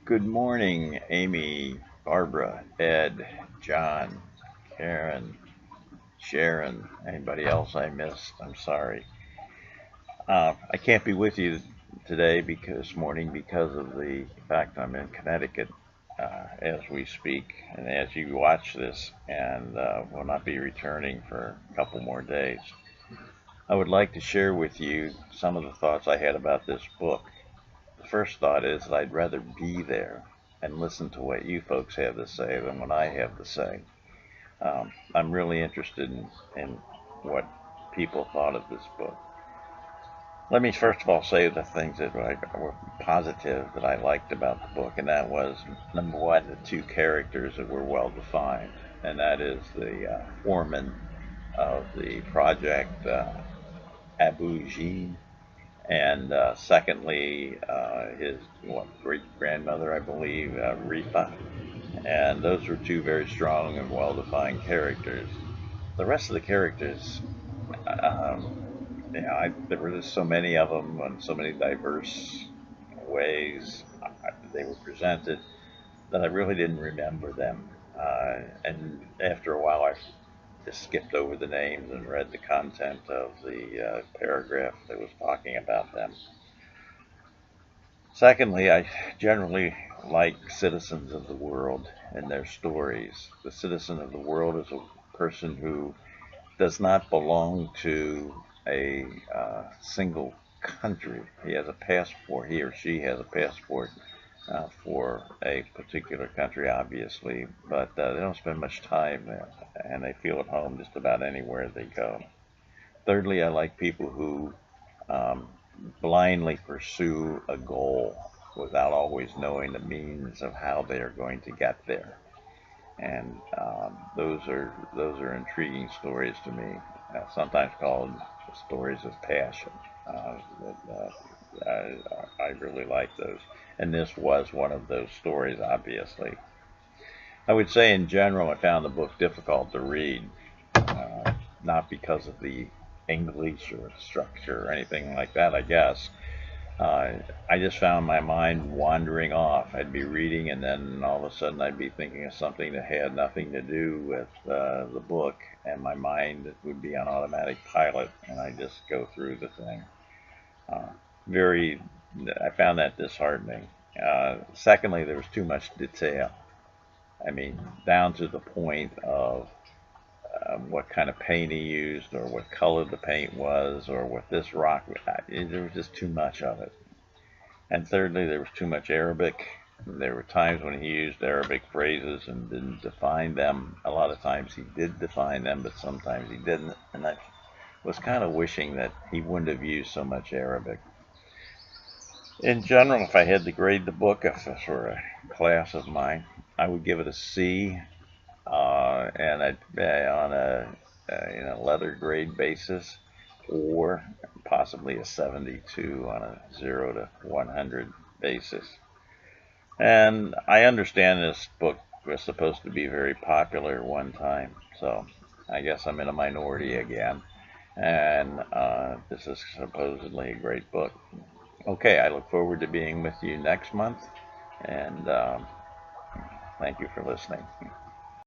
Good morning, Amy, Barbara, Ed, John, Karen, Sharon, anybody else I missed. I'm sorry. I can't be with you today this morning because of the fact I'm in Connecticut as we speak and as you watch this, and will not be returning for a couple more days. I would like to share with you some of the thoughts I had about this book. The first thought is that I'd rather be there and listen to what you folks have to say than what I have to say. I'm really interested in what people thought of this book. Let me first of all say the things that were positive that I liked about the book, and that was, number one, the two characters that were well defined, and that is the foreman of the project, Abu Ghid, and secondly, his great grandmother, I believe, Rifa. And those were two very strong and well defined characters. The rest of the characters, there were just so many of them and so many diverse ways they were presented that I really didn't remember them. And after a while, I just skipped over the names and read the content of the paragraph that was talking about them. Secondly, I generally like citizens of the world and their stories. The citizen of the world is a person who does not belong to a single country. He has a passport, he or she has a passport for a particular country, obviously, but they don't spend much time there, and they feel at home just about anywhere they go. Thirdly, I like people who um, blindly pursue a goal without always knowing the means of how they are going to get there. And those are intriguing stories to me, sometimes called stories of passion. I really like those, and this was one of those stories. Obviously, I would say in general, I found the book difficult to read, not because of the English or structure or anything like that, I guess. I just found my mind wandering off. I'd be reading, and then all of a sudden I'd be thinking of something that had nothing to do with the book, and my mind would be on automatic pilot, and I'd just go through the thing. Uh, very, I found that disheartening. Secondly, there was too much detail. I mean, down to the point of what kind of paint he used, or what color the paint was, or what this rock. There was just too much of it. And thirdly, there was too much Arabic. There were times when he used Arabic phrases and didn't define them. A lot of times he did define them, but sometimes he didn't. And I was kind of wishing that he wouldn't have used so much Arabic. In general, if I had to grade the book for a class of mine, I would give it a C, and I'd on a letter grade basis, or possibly a 72 on a 0 to 100 basis. And I understand this book was supposed to be very popular one time, so I guess I'm in a minority again. And this is supposedly a great book. Okay, I look forward to being with you next month, and thank you for listening.